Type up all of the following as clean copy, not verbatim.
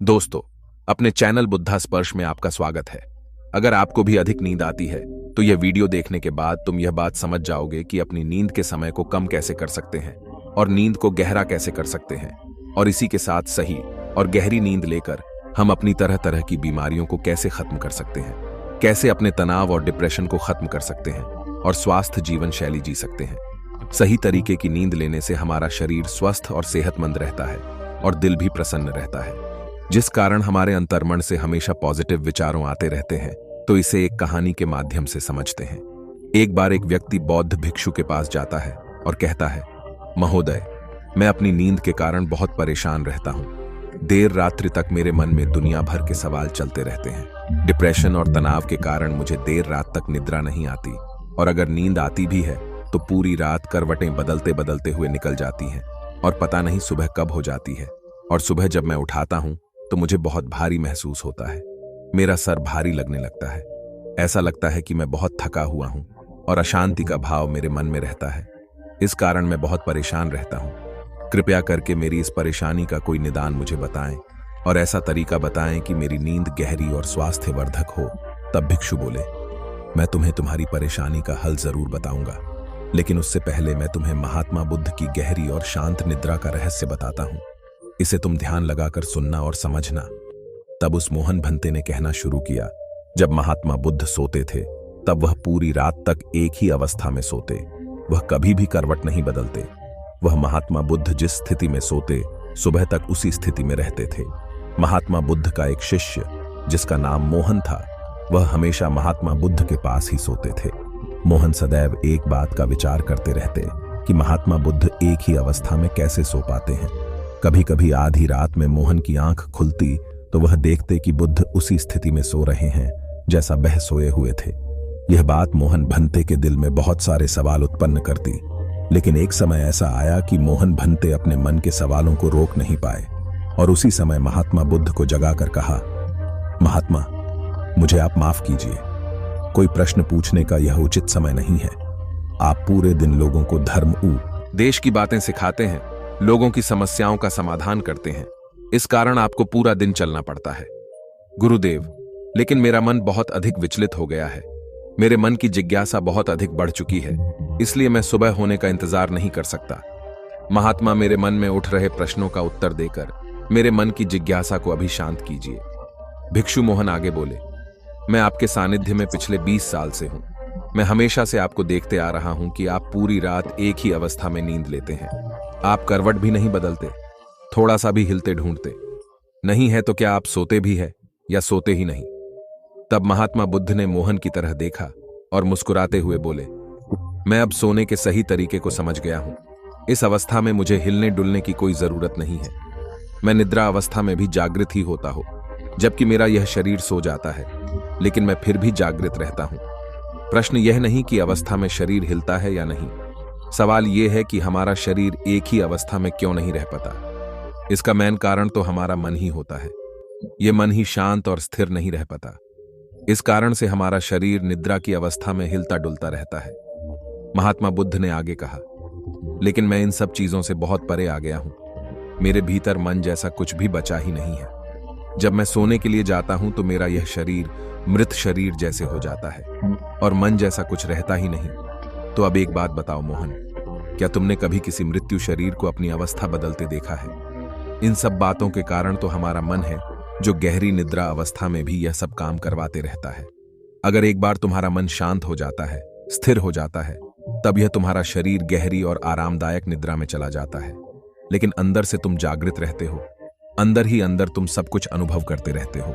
दोस्तों, अपने चैनल बुद्धा स्पर्श में आपका स्वागत है। अगर आपको भी अधिक नींद आती है तो यह वीडियो देखने के बाद तुम यह बात समझ जाओगे कि अपनी नींद के समय को कम कैसे कर सकते हैं और नींद को गहरा कैसे कर सकते हैं, और इसी के साथ सही और गहरी नींद लेकर हम अपनी तरह तरह की बीमारियों को कैसे खत्म कर सकते हैं, कैसे अपने तनाव और डिप्रेशन को खत्म कर सकते हैं और स्वास्थ्य जीवन शैली जी सकते हैं। सही तरीके की नींद लेने से हमारा शरीर स्वस्थ और सेहतमंद रहता है और दिल भी प्रसन्न रहता है, जिस कारण हमारे अंतर्मन से हमेशा पॉजिटिव विचारों आते रहते हैं। तो इसे एक कहानी के माध्यम से समझते हैं। एक बार एक व्यक्ति बौद्ध भिक्षु के पास जाता है और कहता है, महोदय, मैं अपनी नींद के कारण बहुत परेशान रहता हूँ। देर रात्रि तक मेरे मन में दुनिया भर के सवाल चलते रहते हैं। डिप्रेशन और तनाव के कारण मुझे देर रात तक निद्रा नहीं आती, और अगर नींद आती भी है तो पूरी रात करवटें बदलते बदलते हुए निकल जाती हैं और पता नहीं सुबह कब हो जाती है। और सुबह जब मैं उठाता हूँ तो मुझे बहुत भारी महसूस होता है। मेरा सर भारी लगने लगता है। ऐसा लगता है कि मैं बहुत थका हुआ हूं और अशांति का भाव मेरे मन में रहता है। इस कारण मैं बहुत परेशान रहता हूं। कृपया करके मेरी इस परेशानी का कोई निदान मुझे बताएं और ऐसा तरीका बताएं कि मेरी नींद गहरी और स्वास्थ्यवर्धक हो। तब भिक्षु बोले, मैं तुम्हें तुम्हारी परेशानी का हल जरूर बताऊंगा, लेकिन उससे पहले मैं तुम्हें महात्मा बुद्ध की गहरी और शांत निद्रा का रहस्य बताता हूं। इसे तुम ध्यान लगाकर सुनना और समझना। तब उस मोहन भंते ने कहना शुरू किया, जब महात्मा बुद्ध सोते थे तब वह पूरी रात तक एक ही अवस्था में सोते। वह कभी भी करवट नहीं बदलते। वह महात्मा बुद्ध जिस स्थिति में सोते, सुबह तक उसी स्थिति में रहते थे। महात्मा बुद्ध का एक शिष्य जिसका नाम मोहन था, वह हमेशा महात्मा बुद्ध के पास ही सोते थे। मोहन सदैव एक बात का विचार करते रहते कि महात्मा बुद्ध एक ही अवस्था में कैसे सो पाते हैं। कभी कभी आधी रात में मोहन की आंख खुलती तो वह देखते कि बुद्ध उसी स्थिति में सो रहे हैं जैसा वह सोए हुए थे। यह बात मोहन भंते के दिल में बहुत सारे सवाल उत्पन्न करती, लेकिन एक समय ऐसा आया कि मोहन भंते अपने मन के सवालों को रोक नहीं पाए और उसी समय महात्मा बुद्ध को जगाकर कहा, महात्मा, मुझे आप माफ कीजिए। कोई प्रश्न पूछने का यह उचित समय नहीं है। आप पूरे दिन लोगों को धर्म देश की बातें सिखाते हैं, लोगों की समस्याओं का समाधान करते हैं। इस कारण आपको पूरा दिन चलना पड़ता है। गुरुदेव, लेकिन मेरा मन बहुत अधिक विचलित हो गया है। मेरे मन की जिज्ञासा बहुत अधिक बढ़ चुकी है, इसलिए मैं सुबह होने का इंतजार नहीं कर सकता। महात्मा, मेरे मन में उठ रहे प्रश्नों का उत्तर देकर मेरे मन की जिज्ञासा को अभी शांत कीजिए। भिक्षु मोहन आगे बोले, मैं आपके सानिध्य में पिछले 20 साल से हूं। मैं हमेशा से आपको देखते आ रहा हूं कि आप पूरी रात एक ही अवस्था में नींद लेते हैं। आप करवट भी नहीं बदलते, थोड़ा सा भी हिलते ढूंढते नहीं है। तो क्या आप सोते भी है या सोते ही नहीं? तब महात्मा बुद्ध ने मोहन की तरह देखा और मुस्कुराते हुए बोले, मैं अब सोने के सही तरीके को समझ गया हूं। इस अवस्था में मुझे हिलने डुलने की कोई जरूरत नहीं है। मैं निद्रा अवस्था में भी जागृत ही होता हूं, जबकि मेरा यह शरीर सो जाता है, लेकिन मैं फिर भी जागृत रहता हूं। प्रश्न यह नहीं कि अवस्था में शरीर हिलता है या नहीं, सवाल यह है कि हमारा शरीर एक ही अवस्था में क्यों नहीं रह पाता। इसका मेन कारण तो हमारा मन ही होता है। यह मन ही शांत और स्थिर नहीं रह पाता। इस कारण से हमारा शरीर निद्रा की अवस्था में हिलता डुलता रहता है। महात्मा बुद्ध ने आगे कहा, लेकिन मैं इन सब चीजों से बहुत परे आ गया हूं। मेरे भीतर मन जैसा कुछ भी बचा ही नहीं है। जब मैं सोने के लिए जाता हूं तो मेरा यह शरीर मृत शरीर जैसे हो जाता है और मन जैसा कुछ रहता ही नहीं। तो अब एक बात बताओ मोहन, क्या तुमने कभी किसी मृत्यु शरीर को अपनी अवस्था बदलते देखा है? इन सब बातों के कारण तो हमारा मन है जो गहरी निद्रा अवस्था में भी यह सब काम करवाते रहता है। अगर एक बार तुम्हारा मन शांत हो जाता है, स्थिर हो जाता है, तब यह तुम्हारा शरीर गहरी और आरामदायक निद्रा में चला जाता है। लेकिन अंदर से तुम जागृत रहते हो। अंदर ही अंदर तुम सब कुछ अनुभव करते रहते हो।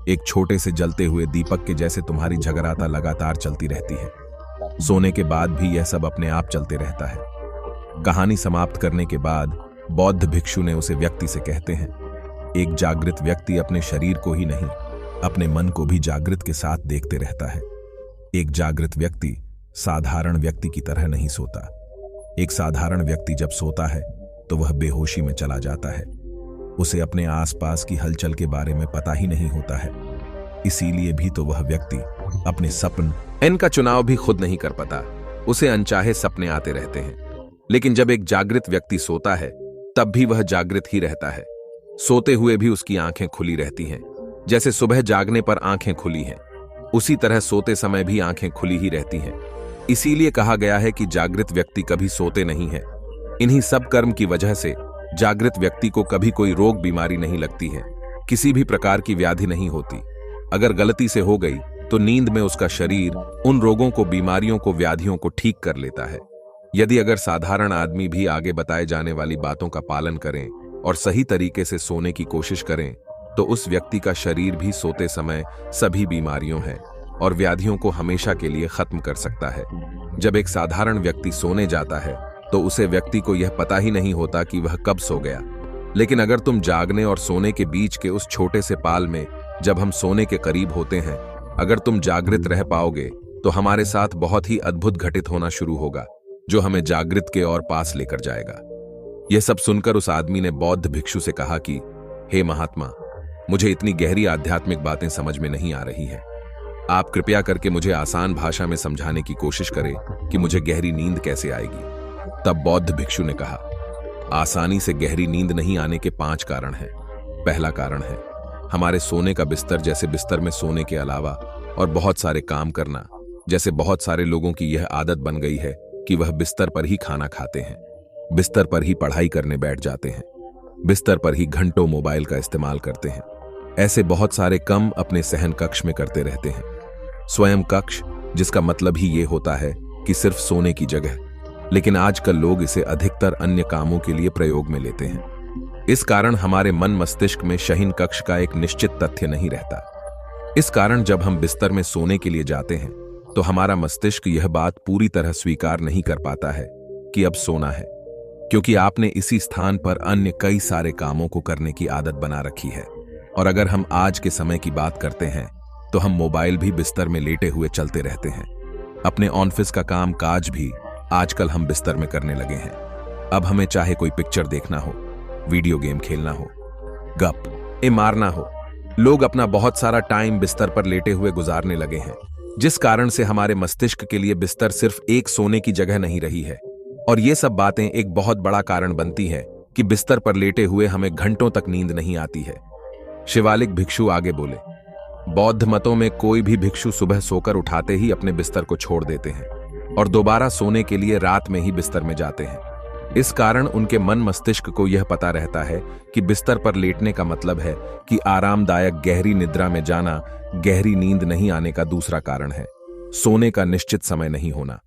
एक छोटे से जलते हुए दीपक के जैसे तुम्हारी जगराता लगातार चलती रहती है। सोने के बाद भी यह सब अपने आप चलते रहता है। कहानी समाप्त करने के बाद बौद्ध भिक्षु ने उसे व्यक्ति से कहते हैं, एक जागृत व्यक्ति अपने शरीर को ही नहीं, अपने मन को भी जागृत के साथ देखते रहता है। एक जागृत व्यक्ति साधारण व्यक्ति की तरह नहीं सोता। एक साधारण व्यक्ति जब सोता है तो वह बेहोशी में चला जाता है। उसे अपने आसपास की हलचल के बारे में पता ही नहीं होता है। इसीलिए भी तो वह व्यक्ति अपने सपन का चुनाव भी खुद नहीं कर पाता। उसे अनचाहे सपने आते रहते हैं। लेकिन जब एक जागृत व्यक्ति सोता है तब भी वह जागृत ही रहता है। सोते हुए भी उसकी आंखें खुली रहती हैं। जैसे सुबह जागने पर आंखें खुली हैं, उसी तरह सोते समय भी आंखें खुली ही रहती हैं। इसीलिए कहा गया है कि जागृत व्यक्ति कभी सोते नहीं है। इन्हीं सब कर्म की वजह से जागृत व्यक्ति को कभी कोई रोग बीमारी नहीं लगती है, किसी भी प्रकार की व्याधि नहीं होती। अगर गलती से हो गई तो नींद में उसका शरीर उन रोगों को, बीमारियों को, व्याधियों को ठीक कर लेता है। यदि अगर साधारण आदमी भी आगे बताए जाने वाली बातों का पालन करें और सही तरीके से सोने की कोशिश करें तो उस व्यक्ति का शरीर भी सोते समय सभी बीमारियों है और व्याधियों को हमेशा के लिए खत्म कर सकता है। जब एक साधारण व्यक्ति सोने जाता है तो उसे व्यक्ति को यह पता ही नहीं होता कि वह कब सो गया। लेकिन अगर तुम जागने और सोने के बीच के उस छोटे से पाल में, जब हम सोने के करीब होते हैं, अगर तुम जागृत रह पाओगे तो हमारे साथ बहुत ही अद्भुत घटित होना शुरू होगा, जो हमें जागृत के और पास लेकर जाएगा। यह सब सुनकर उस आदमी ने बौद्ध भिक्षु से कहा कि हे महात्मा, मुझे इतनी गहरी आध्यात्मिक बातें समझ में नहीं आ रही हैं। आप कृपया करके मुझे आसान भाषा में समझाने की कोशिश करें कि मुझे गहरी नींद कैसे आएगी। तब बौद्ध भिक्षु ने कहा, आसानी से गहरी नींद नहीं आने के 5 कारण हैं। पहला कारण है हमारे सोने का बिस्तर। जैसे बिस्तर में सोने के अलावा और बहुत सारे काम करना। जैसे बहुत सारे लोगों की यह आदत बन गई है कि वह बिस्तर पर ही खाना खाते हैं, बिस्तर पर ही पढ़ाई करने बैठ जाते हैं, बिस्तर पर ही घंटों मोबाइल का इस्तेमाल करते हैं। ऐसे बहुत सारे काम अपने सहन कक्ष में करते रहते हैं। स्वयं कक्ष, जिसका मतलब ही ये होता है कि सिर्फ सोने की जगह, लेकिन आजकल लोग इसे अधिकतर अन्य कामों के लिए प्रयोग में लेते हैं। इस कारण हमारे मन मस्तिष्क में शयन कक्ष का एक निश्चित तथ्य नहीं रहता। इस कारण जब हम बिस्तर में सोने के लिए जाते हैं तो हमारा मस्तिष्क यह बात पूरी तरह स्वीकार नहीं कर पाता है कि अब सोना है, क्योंकि आपने इसी स्थान पर अन्य कई सारे कामों को करने की आदत बना रखी है। और अगर हम आज के समय की बात करते हैं तो हम मोबाइल भी बिस्तर में लेटे हुए चलते रहते हैं। अपने ऑफिस का काम काज भी आजकल हम बिस्तर में करने लगे हैं। अब हमें चाहे कोई पिक्चर देखना हो, वीडियो गेम खेलना हो, गप मारना हो, लोग अपना बहुत सारा टाइम बिस्तर पर लेटे हुए गुजारने लगे हैं, जिस कारण से हमारे मस्तिष्क के लिए बिस्तर सिर्फ एक सोने की जगह नहीं रही है। और ये सब बातें एक बहुत बड़ा कारण बनती है कि बिस्तर पर लेटे हुए हमें घंटों तक नींद नहीं आती है। शिवालिक भिक्षु आगे बोले, बौद्ध मतों में कोई भी भिक्षु सुबह सोकर उठाते ही अपने बिस्तर को छोड़ देते हैं और दोबारा सोने के लिए रात में ही बिस्तर में जाते हैं। इस कारण उनके मन मस्तिष्क को यह पता रहता है कि बिस्तर पर लेटने का मतलब है कि आरामदायक गहरी निद्रा में जाना। गहरी नींद नहीं आने का दूसरा कारण है सोने का निश्चित समय नहीं होना।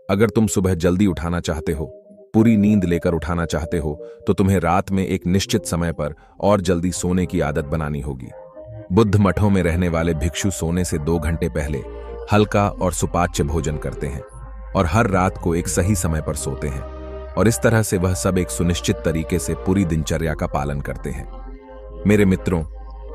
अगर तुम सुबह जल्दी उठाना चाहते हो, पूरी नींद लेकर उठाना चाहते हो, तो तुम्हें रात में एक निश्चित समय पर और जल्दी सोने की आदत बनानी होगी। बुद्ध मठों में रहने वाले भिक्षु सोने से 2 घंटे पहले हल्का और सुपाच्य भोजन करते हैं और हर रात को एक सही समय पर सोते हैं। और इस तरह से वह सब एक सुनिश्चित तरीके से पूरी दिनचर्या का पालन करते हैं। मेरे मित्रों,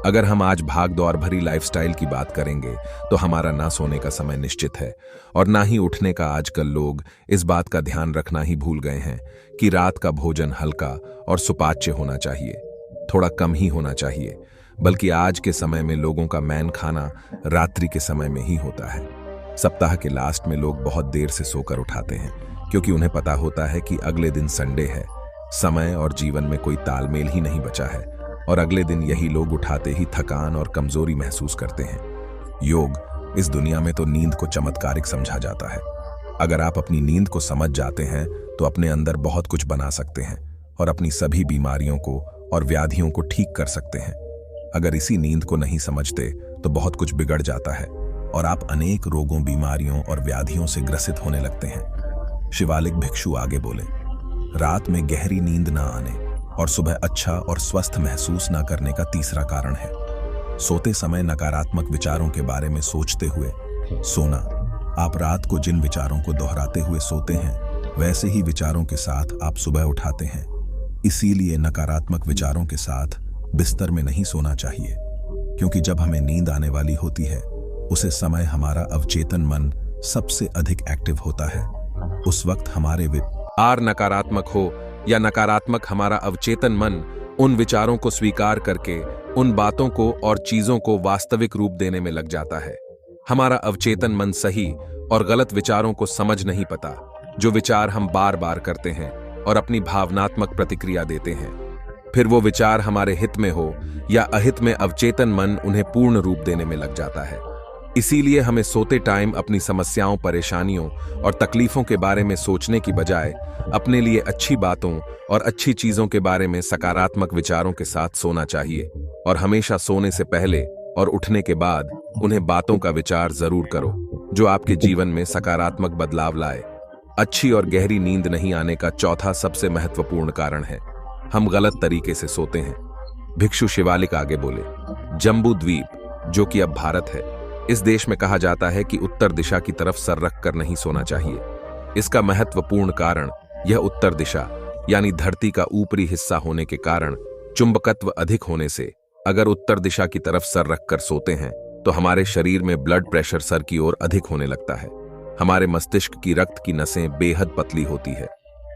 अगर हम आज भाग दौड़ भरी लाइफस्टाइल की बात करेंगे तो हमारा ना सोने का समय निश्चित है और ना ही उठने का। आजकल लोग इस बात का ध्यान रखना ही भूल गए हैं कि रात का भोजन हल्का और सुपाच्य होना चाहिए, थोड़ा कम ही होना चाहिए। बल्कि आज के समय में लोगों का मैन खाना रात्रि के समय में ही होता है। सप्ताह के लास्ट में लोग बहुत देर से सोकर उठाते हैं, क्योंकि उन्हें पता होता है कि अगले दिन संडे है, समय और जीवन में कोई तालमेल ही नहीं बचा है और अगले दिन यही लोग उठाते ही थकान और कमजोरी महसूस करते हैं। योग इस दुनिया में तो नींद को चमत्कारिक समझा जाता है। अगर आप अपनी नींद को समझ जाते हैं तो अपने अंदर बहुत कुछ बना सकते हैं और अपनी सभी बीमारियों को और व्याधियों को ठीक कर सकते हैं। अगर इसी नींद को नहीं समझते तो बहुत कुछ बिगड़ जाता है और आप अनेक रोगों, बीमारियों और व्याधियों से ग्रसित होने लगते हैं। शिवालिक भिक्षु आगे बोले, रात में गहरी नींद ना आने और सुबह अच्छा और स्वस्थ महसूस न करने का तीसरा कारण है सोते समय नकारात्मक विचारों के बारे में सोचते हुए सोना। आप रात को जिन विचारों को दोहराते हुए सोते हैं, वैसे ही विचारों के साथ आप सुबह उठाते हैं। इसीलिए नकारात्मक विचारों के साथ बिस्तर में नहीं सोना चाहिए, क्योंकि जब हमें नींद आने वाली होती है उसे समय हमारा अवचेतन मन सबसे अधिक एक्टिव होता है। उस वक्त हमारे विचार नकारात्मक हो या नकारात्मक, हमारा अवचेतन मन उन विचारों को स्वीकार करके उन बातों को और चीजों को वास्तविक रूप देने में लग जाता है। हमारा अवचेतन मन सही और गलत विचारों को समझ नहीं पाता, जो विचार हम बार बार करते हैं और अपनी भावनात्मक प्रतिक्रिया देते हैं। फिर वो विचार हमारे हित में हो या अहित में अवचेतन मन उन्हें पूर्ण रूप देने में लग जाता है। इसीलिए हमें सोते टाइम अपनी समस्याओं, परेशानियों और तकलीफों के बारे में सोचने की बजाय अपने लिए अच्छी बातों और अच्छी चीजों के बारे में सकारात्मक विचारों के साथ सोना चाहिए। और हमेशा सोने से पहले और उठने के बाद उन्हें बातों का विचार जरूर करो जो आपके जीवन में सकारात्मक बदलाव लाए। अच्छी और गहरी नींद नहीं आने का चौथा सबसे महत्वपूर्ण कारण है हम गलत तरीके से सोते हैं। भिक्षु शिवालिक आगे बोले, जम्बू द्वीप जो कि अब भारत है, इस देश में कहा जाता है कि उत्तर दिशा की तरफ सर रखकर नहीं सोना चाहिए। इसका महत्वपूर्ण कारण यह उत्तर दिशा यानी धरती का ऊपरी हिस्सा होने के कारण चुंबकत्व अधिक होने से अगर उत्तर दिशा की तरफ सर रखकर सोते हैं तो हमारे शरीर में ब्लड प्रेशर सर की ओर अधिक होने लगता है। हमारे मस्तिष्क की रक्त की नसें बेहद पतली होती है,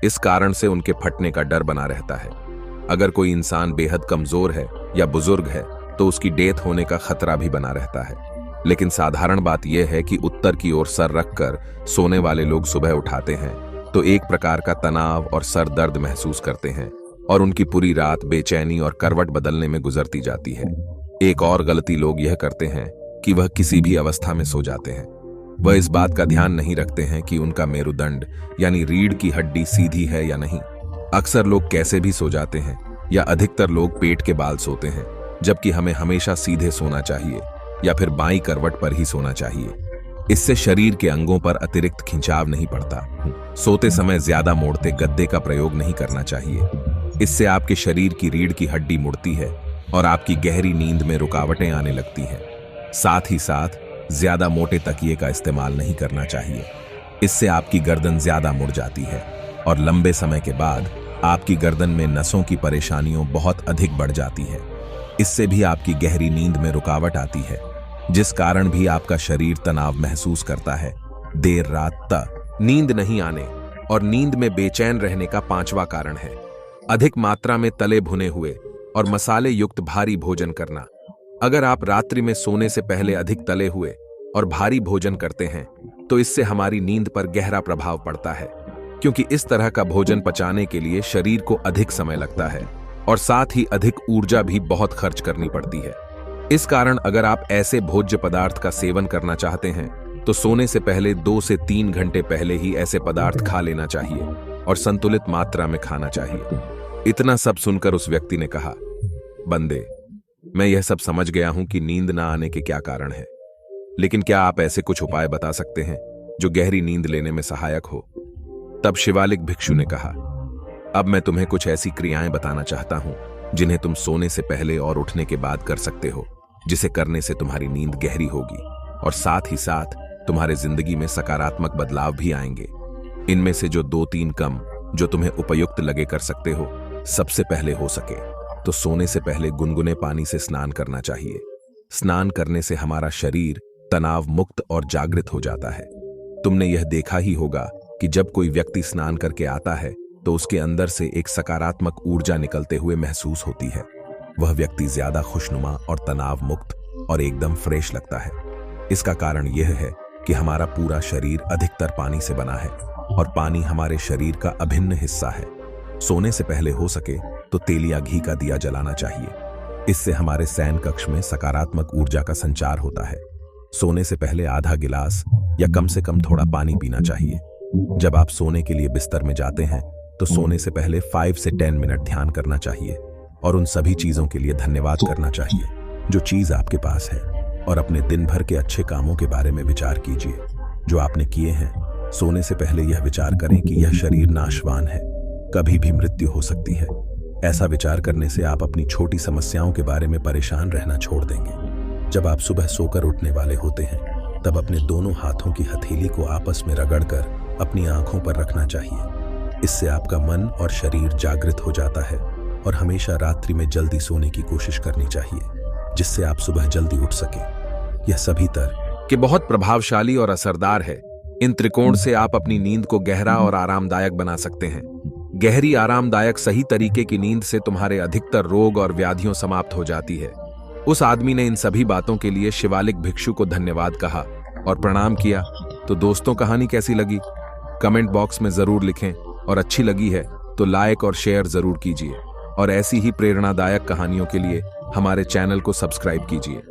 इस कारण से उनके फटने का डर बना रहता है। अगर कोई इंसान बेहद कमजोर है या बुजुर्ग है तो उसकी डेथ होने का खतरा भी बना रहता है। लेकिन साधारण बात यह है कि उत्तर की ओर सर रखकर सोने वाले लोग सुबह उठाते हैं तो एक प्रकार का तनाव और सर दर्द महसूस करते हैं और उनकी पूरी रात बेचैनी और करवट बदलने में गुजरती जाती है। एक और गलती लोग यह करते हैं कि वह किसी भी अवस्था में सो जाते हैं। वह इस बात का ध्यान नहीं रखते हैं कि उनका मेरुदंड यानी रीढ़ की हड्डी सीधी है या नहीं। अक्सर लोग कैसे भी सो जाते हैं या अधिकतर लोग पेट के बाल सोते हैं, जबकि हमें हमेशा सीधे सोना चाहिए या फिर बाईं करवट पर ही सोना चाहिए। इससे शरीर के अंगों पर अतिरिक्त खिंचाव नहीं पड़ता। सोते समय ज्यादा मोड़ते गद्दे का प्रयोग नहीं करना चाहिए। इससे आपके शरीर की रीढ़ की हड्डी मुड़ती है और आपकी गहरी नींद में रुकावटें आने लगती हैं। साथ ही साथ ज्यादा मोटे तकिए का इस्तेमाल नहीं करना चाहिए। इससे आपकी गर्दन ज्यादा मुड़ जाती है और लंबे समय के बाद आपकी गर्दन में नसों की परेशानियों बहुत अधिक बढ़ जाती है। इससे भी आपकी गहरी नींद में रुकावट आती है, जिस कारण भी आपका शरीर तनाव महसूस करता है। देर रात तक नींद नहीं आने और नींद में बेचैन रहने का पांचवा कारण है अधिक मात्रा में तले भुने हुए और मसाले युक्त भारी भोजन करना। अगर आप रात्रि में सोने से पहले अधिक तले हुए और भारी भोजन करते हैं तो इससे हमारी नींद पर गहरा प्रभाव पड़ता है, क्योंकि इस तरह का भोजन पचाने के लिए शरीर को अधिक समय लगता है और साथ ही अधिक ऊर्जा भी बहुत खर्च करनी पड़ती है। इस कारण अगर आप ऐसे भोज्य पदार्थ का सेवन करना चाहते हैं तो सोने से पहले 2 से 3 घंटे पहले ही ऐसे पदार्थ खा लेना चाहिए और संतुलित मात्रा में खाना चाहिए। इतना सब सुनकर उस व्यक्ति ने कहा, बंदे, मैं यह सब समझ गया हूं कि नींद ना आने के क्या कारण है, लेकिन क्या आप ऐसे कुछ उपाय बता सकते हैं जो गहरी नींद लेने में सहायक हो? तब शिवालिक भिक्षु ने कहा, अब मैं तुम्हें कुछ ऐसी क्रियाएं बताना चाहता हूं जिन्हें तुम सोने से पहले और उठने के बाद कर सकते हो, जिसे करने से तुम्हारी नींद गहरी होगी और साथ ही साथ तुम्हारे जिंदगी में सकारात्मक बदलाव भी आएंगे। इनमें से जो 2-3 कम जो तुम्हें उपयुक्त लगे कर सकते हो। सबसे पहले हो सके तो सोने से पहले गुनगुने पानी से स्नान करना चाहिए। स्नान करने से हमारा शरीर तनाव मुक्त और जागृत हो जाता है। तुमने यह देखा ही होगा कि जब कोई व्यक्ति स्नान करके आता है तो उसके अंदर से एक सकारात्मक ऊर्जा निकलते हुए महसूस होती है। वह व्यक्ति ज्यादा खुशनुमा और तनाव मुक्त और एकदम फ्रेश लगता है। इसका कारण यह है कि हमारा पूरा शरीर अधिकतर पानी से बना है और पानी हमारे शरीर का अभिन्न हिस्सा है। सोने से पहले हो सके तो तेल या घी का दिया जलाना चाहिए। इससे हमारे शयन कक्ष में सकारात्मक ऊर्जा का संचार होता है। सोने से पहले आधा गिलास या कम से कम थोड़ा पानी पीना चाहिए। जब आप सोने के लिए बिस्तर में जाते हैं तो सोने से पहले 5 से 10 मिनट ध्यान करना चाहिए और उन सभी चीजों के लिए धन्यवाद करना चाहिए जो चीज आपके पास है, और अपने दिन भर के अच्छे कामों के बारे में विचार कीजिए जो आपने किए हैं। सोने से पहले यह विचार करें कि यह शरीर नाशवान है, कभी भी मृत्यु हो सकती है। ऐसा विचार करने से आप अपनी छोटी समस्याओं के बारे में परेशान रहना छोड़ देंगे। जब आप सुबह सोकर उठने वाले होते हैं तब अपने दोनों हाथों की हथेली को आपस में रगड़कर अपनी आंखों पर रखना चाहिए। इससे आपका मन और शरीर जागृत हो जाता है और हमेशा रात्रि में जल्दी सोने की कोशिश करनी चाहिए जिससे आप सुबह जल्दी उठ सके। यह सभी तरह के बहुत प्रभावशाली और असरदार है। इन त्रिकोण से आप अपनी नींद को गहरा और आरामदायक बना सकते हैं। गहरी आरामदायक सही तरीके की नींद से तुम्हारे अधिकतर रोग और व्याधियों समाप्त हो जाती है। उस आदमी ने इन सभी बातों के लिए शिवालिक भिक्षु को धन्यवाद कहा और प्रणाम किया। तो दोस्तों, कहानी कैसी लगी कमेंट बॉक्स में जरूर लिखें और अच्छी लगी है तो लाइक और शेयर जरूर कीजिए। और ऐसी ही प्रेरणादायक कहानियों के लिए हमारे चैनल को सब्सक्राइब कीजिए।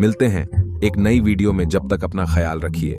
मिलते हैं एक नई वीडियो में, जब तक अपना ख्याल रखिए।